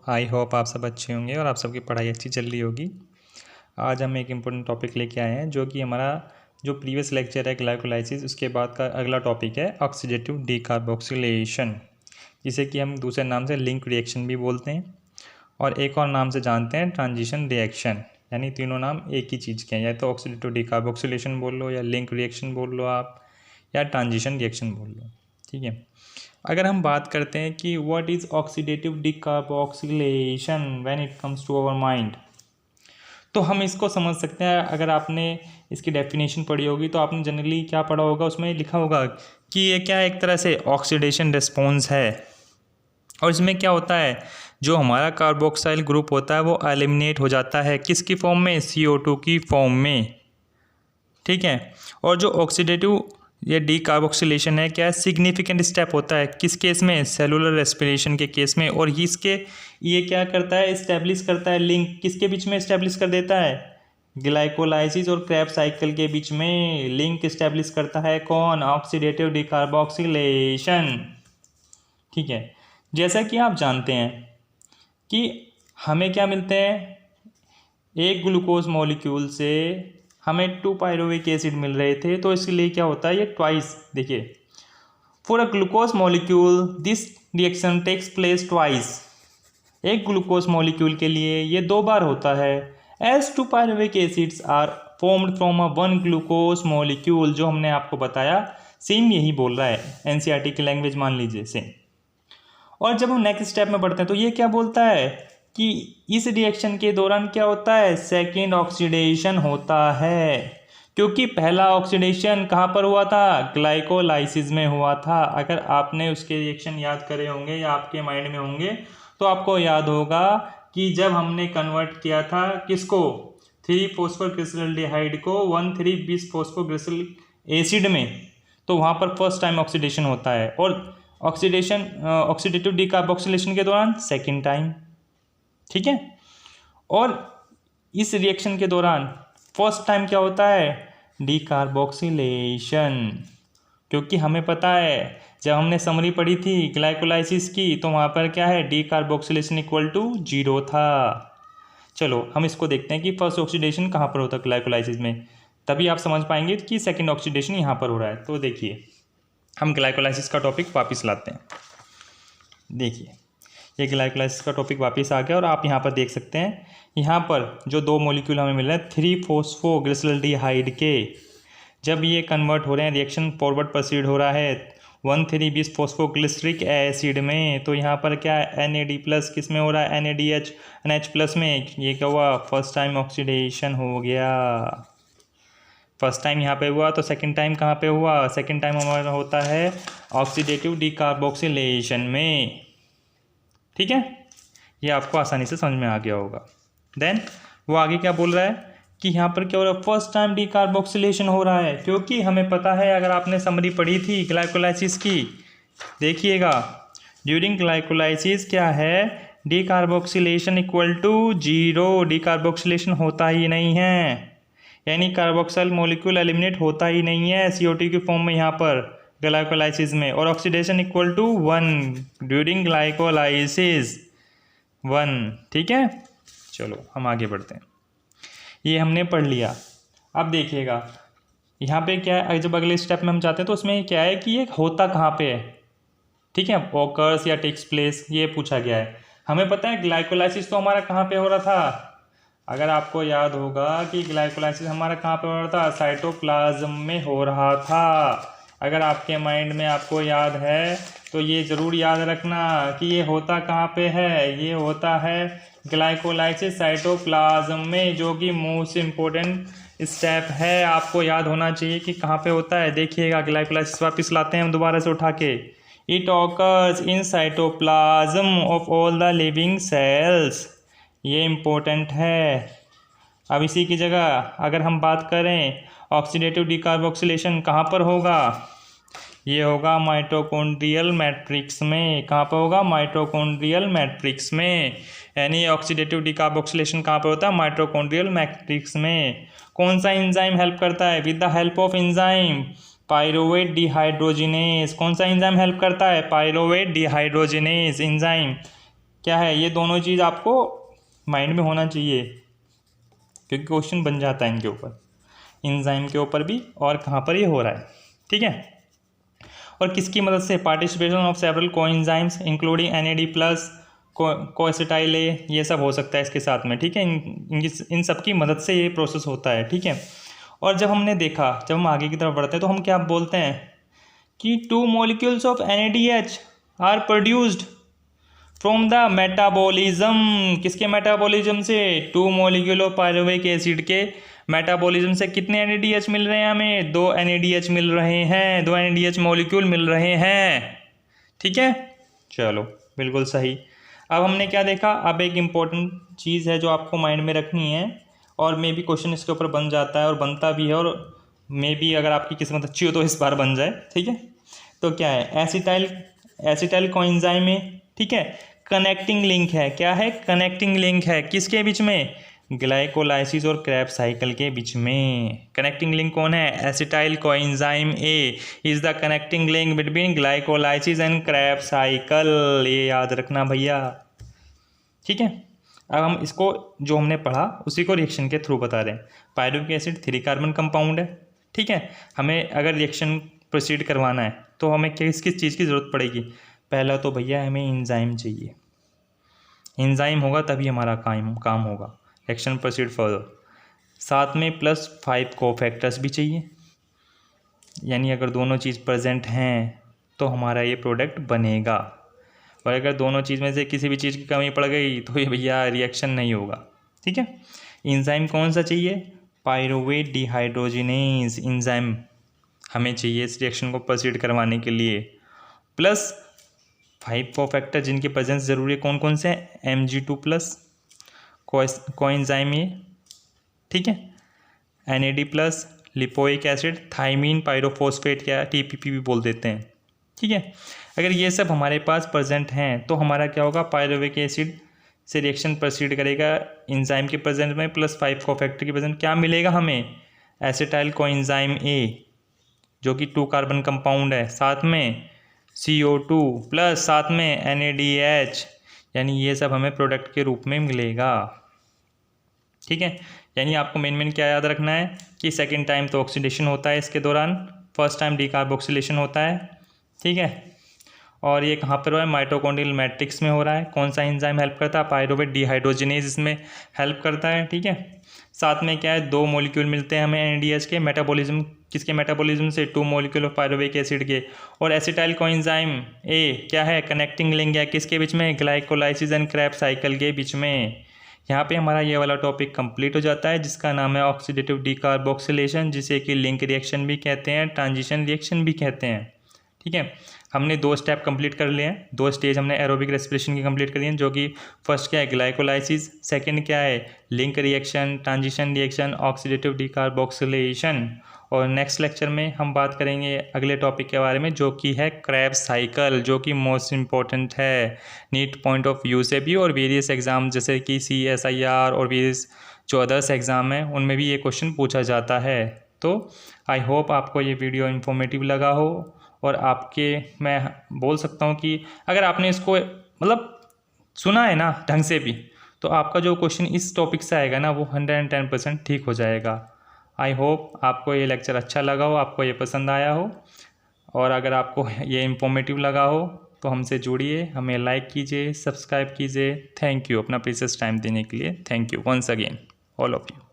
I hope आप सब अच्छे होंगे और आप सबकी पढ़ाई अच्छी चल रही होगी। आज हम एक इम्पोर्टेंट टॉपिक लेके आए हैं जो कि हमारा जो प्रीवियस लेक्चर है ग्लाइकोलाइसिस, उसके बाद का अगला टॉपिक है ऑक्सीडेटिव डीकार्बोक्सिलेशन, जिसे कि हम दूसरे नाम से लिंक रिएक्शन भी बोलते हैं और एक और नाम से जानते हैं ट्रांजिशन रिएक्शन। यानी तीनों नाम एक ही चीज़ के हैं, या तो ऑक्सीडेटिव डीकार्बोक्सिलेशन बोल लो, या लिंक रिएक्शन बोल लो आप, या ट्रांजिशन रिएक्शन बोल लो। ठीक है, अगर हम बात करते हैं कि what is oxidative decarboxylation when it comes to our mind, तो हम इसको समझ सकते हैं। अगर आपने इसकी डेफिनेशन पढ़ी होगी तो आपने जनरली क्या पढ़ा होगा, उसमें लिखा होगा कि ये क्या एक तरह से ऑक्सीडेशन रिस्पॉन्स है। और इसमें क्या होता है, जो हमारा कार्बोक्साइल ग्रुप होता है वो एलिमिनेट हो जाता है किसकी फॉर्म में, CO2 की फॉर्म में। ठीक है, और जो ऑक्सीडेटिव ये डीकार्बोक्सिलेशन है, क्या सिग्निफिकेंट स्टेप होता है किस केस में, सेलुलर रेस्पिरेशन के केस में। और इसके ये क्या करता है, इस्टेब्लिश करता है लिंक किसके बीच में, इस्टेब्लिश कर देता है ग्लाइकोलाइसिस और क्रेब्स साइकिल के बीच में लिंक इस्टेब्लिश करता है कौन, ऑक्सीडेटिव डीकार्बोक्सिलेशन। ठीक है, जैसा कि आप जानते हैं कि हमें क्या मिलते हैं, एक ग्लूकोज मॉलिक्यूल से हमें 2 पायरुविक एसिड मिल रहे थे, तो इसलिए क्या होता है ये ट्वाइस। देखिए, for a glucose molecule this reaction takes place twice. एक ग्लूकोज मॉलिक्यूल के लिए ये 2 बार होता है। As 2 pyruvic acids are formed from a 1 glucose molecule, जो हमने आपको बताया सेम यही बोल रहा है, NCERT की लैंग्वेज मान लीजिए सेम। और जब हम नेक्स्ट स्टेप में बढ़ते हैं तो ये क्या बोलता है कि इस रिएक्शन के दौरान क्या होता है, सेकेंड ऑक्सीडेशन होता है। क्योंकि पहला ऑक्सीडेशन कहाँ पर हुआ था, ग्लाइकोलाइसिस में हुआ था। अगर आपने उसके रिएक्शन याद करे होंगे या आपके माइंड में होंगे तो आपको याद होगा कि जब हमने कन्वर्ट किया था किसको, 3-फॉस्फोग्लिसरॉल्डिहाइड को 1,3-bis-फॉस्फोग्लिसरॉलिक एसिड में, तो वहाँ पर फर्स्ट टाइम ऑक्सीडेशन होता है। और ऑक्सीडेटिव डीकार्बोक्सिलेशन के दौरान सेकेंड टाइम। ठीक है, और इस रिएक्शन के दौरान फर्स्ट टाइम क्या होता है, डीकार्बोक्सिलेशन। क्योंकि हमें पता है जब हमने समरी पढ़ी थी ग्लाइकोलाइसिस की, तो वहाँ पर क्या है, डीकार्बोक्सिलेशन इक्वल टू 0 था। चलो हम इसको देखते हैं कि फर्स्ट ऑक्सीडेशन कहाँ पर होता है ग्लाइकोलाइसिस में, तभी आप समझ पाएंगे कि सेकेंड ऑक्सीडेशन यहाँ पर हो रहा है। तो देखिए, हम ग्लाइकोलाइसिस का टॉपिक वापस लाते हैं। देखिए, ये ग्लाइकोलाइसिस का टॉपिक वापस आ गया और आप यहाँ पर देख सकते हैं, यहाँ पर जो 2 मॉलिक्यूल हमें मिल रहे हैं 3-फॉस्फोग्लिसरॉल्डिहाइड के, जब ये कन्वर्ट हो रहे हैं, रिएक्शन फॉरवर्ड प्रोसीड हो रहा है 1,3-bis-फॉस्फोग्लिसरिक एसिड में, तो यहाँ पर क्या NAD+ किस में हो रहा है, NADH NH+ में। ये क्या हुआ, फर्स्ट टाइम ऑक्सीडेशन हो गया। फर्स्ट टाइम यहाँ पे हुआ, तो सेकंड टाइम कहाँ पे हुआ, सेकंड टाइम हमारा होता है ऑक्सीडेटिव डीकार्बोक्सिलेशन में। ठीक है, ये आपको आसानी से समझ में आ गया होगा। देन वो आगे क्या बोल रहा है कि यहाँ पर क्या हो रहा है, फर्स्ट टाइम डीकार्बोक्सिलेशन हो रहा है। क्योंकि हमें पता है, अगर आपने समरी पढ़ी थी ग्लाइकोलाइसिस की, देखिएगा ड्यूरिंग ग्लाइकोलाइसिस क्या है, डीकार्बोक्सिलेशन इक्वल टू 0। डीकार्बोक्सिलेशन होता ही नहीं है, यानी कार्बोक्साइल मॉलिक्यूल एलिमिनेट होता ही नहीं है CO2 की फॉर्म में यहाँ पर ग्लाइकोलाइसिस में। और oxidation equal to 1 during glycolysis 1। ठीक है, चलो हम आगे बढ़ते हैं। ये हमने पढ़ लिया। अब देखिएगा यहाँ पे क्या है, जब अगले स्टेप में हम जाते हैं तो उसमें क्या है कि ये होता कहाँ पे है। ठीक है, ऑकर्स या टेक्स प्लेस, ये पूछा गया है। हमें पता है ग्लाइकोलाइसिस तो हमारा कहाँ पे हो रहा था, अगर आपको याद होगा कि ग्लाइकोलाइसिस हमारा कहाँ पे हो रहा था, साइटोप्लाज्म में हो रहा था। अगर आपके माइंड में आपको याद है तो ये ज़रूर याद रखना कि ये होता कहाँ पे है, ये होता है ग्लाइकोलाइसिस साइटोप्लाज्म में, जो कि मोस्ट इम्पोर्टेंट स्टेप है। आपको याद होना चाहिए कि कहाँ पे होता है। देखिएगा, ग्लाइकोलाइसिस वापस लाते हैं हम दोबारा से उठा के। It occurs in cytoplasm of all the living cells, ये इम्पोर्टेंट है। अब इसी की जगह अगर हम बात करें ऑक्सीडेटिव डीकार्बोक्सिलेशन कहाँ पर होगा, ये होगा माइटोकॉन्ड्रियल मैट्रिक्स में। कहाँ पर होगा, माइटोकॉन्ड्रियल मैट्रिक्स में। यानी ऑक्सीडेटिव डीकार्बोक्सिलेशन कहाँ पर होता है, माइटोकॉन्ड्रियल मैट्रिक्स में। कौन सा एंजाइम हेल्प करता है, with the help of enzyme pyruvate dehydrogenase. कौन सा एंजाइम हेल्प करता है, पायरुवेट डिहाइड्रोजिनेज एंजाइम क्या है, ये दोनों चीज़ आपको माइंड में होना चाहिए, क्योंकि क्वेश्चन बन जाता है इनके ऊपर, एंजाइम के ऊपर भी, और कहाँ पर ये हो रहा है। ठीक है। और किसकी मदद से, participation of several coenzymes including NAD+, कोएसिटाइल ए, ये सब हो सकता है इसके साथ में। ठीक है। इन सब की मदद से ये प्रोसेस होता है। ठीक है। और जब हमने देखा, जब हम आगे की तरफ बढ़ते हैं तो हम क्या बोलते हैं कि 2 molecules of NADH are produced from the metabolism. किसके मेटाबॉलिज्म से, 2 molecule ऑफ पायरुवेट एसिड के मेटाबॉलिज्म से कितने NADH मिल रहे हैं हमें, 2 NADH मिल रहे हैं, 2 NADH मॉलिक्यूल मिल रहे हैं। ठीक है, चलो बिल्कुल सही। अब हमने क्या देखा, अब एक इम्पोर्टेंट चीज़ है जो आपको माइंड में रखनी है, और मे भी क्वेश्चन इसके ऊपर बन जाता है और बनता भी है, और मे भी अगर आपकी किस्मत अच्छी हो तो इस बार बन जाए। ठीक है। तो क्या है, एसिटाइल कोएंजाइम में, ठीक है, कनेक्टिंग लिंक है। क्या है, कनेक्टिंग लिंक है किसके बीच में, ग्लाइकोलाइसिस और क्रेब्स साइकिल के बीच में। कनेक्टिंग लिंक कौन है, acetyl coenzyme A is the connecting link between glycolysis and Krebs cycle, ये याद रखना भैया। ठीक है। अब हम इसको जो हमने पढ़ा उसी को रिएक्शन के थ्रू बता रहे हैं। पायरुविक एसिड 3 कार्बन कंपाउंड है। ठीक है। हमें अगर रिएक्शन प्रोसीड करवाना है तो हमें किस किस चीज़ की ज़रूरत पड़ेगी, पहला तो भैया हमें एंजाइम चाहिए, एंजाइम होगा तभी हमारा काम होगा, रिएक्शन प्रोसीड फर्दर। साथ में +5 कोफैक्टर्स भी चाहिए, यानी अगर दोनों चीज़ प्रेजेंट हैं तो हमारा ये प्रोडक्ट बनेगा, और अगर दोनों चीज़ में से किसी भी चीज़ की कमी पड़ गई तो ये भैया रिएक्शन नहीं होगा। ठीक है। एंजाइम कौन सा चाहिए, पायरुवेट डिहाइड्रोजिनेज एंजाइम हमें चाहिए इस रिएक्शन को प्रोसीड करवाने के लिए, +5 कोफैक्टर जिनकी प्रेजेंस ज़रूरी है। कौन कौन से, Mg2+, कोएंजाइम ये, ठीक है, NAD+, lipoic acid, thiamine, pyrophosphate, क्या TPP भी बोल देते हैं। ठीक है। अगर ये सब हमारे पास प्रेजेंट हैं तो हमारा क्या होगा, पायरुविक एसिड से रिएक्शन प्रोसीड करेगा एंजाइम के प्रेजेंट में, +5 कोफैक्टर के प्रेजेंट क्या मिलेगा हमें, एसिटाइल कोएंजाइम ए जो कि 2 कार्बन कंपाउंड है, साथ में CO2 प्लस साथ में NADH, यानी ये सब हमें प्रोडक्ट के रूप में मिलेगा। ठीक है। यानी आपको मेन क्या याद रखना है कि सेकंड टाइम तो ऑक्सीडेशन होता है इसके दौरान, फर्स्ट टाइम डीकार्बोक्सिलेशन होता है। ठीक है। और ये कहाँ पर हो रहा है, माइटोकॉन्ड्रियल मैट्रिक्स में हो रहा है। कौन सा एंजाइम हेल्प करता है, पायरुवेट डिहाइड्रोजिनेज इसमें हेल्प करता है। ठीक है। साथ में क्या है, 2 मॉलिक्यूल मिलते हैं हमें NADH के मेटाबॉलिज्म, किसके मेटाबॉलिज्म से, 2 मॉलिक्यूल ऑफ पायरुविक एसिड के, और एसिटाइल कोएंजाइम ए क्या है, कनेक्टिंग लिंक है किसके बीच में, ग्लाइकोलाइसिस एंड क्रेब्स साइकिल के बीच में। यहाँ पे हमारा ये वाला टॉपिक कंप्लीट हो जाता है, जिसका नाम है ऑक्सीडेटिव डीकार्बोक्सिलेशन, जिसे कि लिंक रिएक्शन भी कहते हैं, ट्रांजिशन रिएक्शन भी कहते हैं। ठीक है। हमने 2 स्टेप कंप्लीट कर लिए हैं, 2 स्टेज हमने एरोबिक रेस्पिरेशन की कंप्लीट कर लिए हैं, जो कि फर्स्ट क्या है, ग्लाइकोलाइसिस, सेकंड क्या है, link reaction, transition reaction, oxidative decarboxylation. और नेक्स्ट लेक्चर में हम बात करेंगे अगले टॉपिक के बारे में, जो कि है क्रेब्स साइकिल, जो कि मोस्ट इम्पॉर्टेंट है नीट पॉइंट ऑफ व्यू से भी, और वेरियस एग्जाम जैसे कि CSIR और वेरियस जो अदर्स एग्ज़ाम हैं उनमें भी ये क्वेश्चन पूछा जाता है। तो आई होप आपको ये वीडियो इन्फॉर्मेटिव लगा हो, और आपके मैं बोल सकता हूँ कि अगर आपने इसको मतलब सुना है ना ढंग से भी, तो आपका जो क्वेश्चन इस टॉपिक से आएगा ना वो 110% ठीक हो जाएगा। आई होप आपको ये लेक्चर अच्छा लगा हो, आपको ये पसंद आया हो, और अगर आपको ये इन्फॉर्मेटिव लगा हो तो हमसे जुड़िए, हमें लाइक कीजिए, सब्सक्राइब कीजिए। थैंक यू अपना प्रीशियस टाइम देने के लिए। Thank you once again all of you.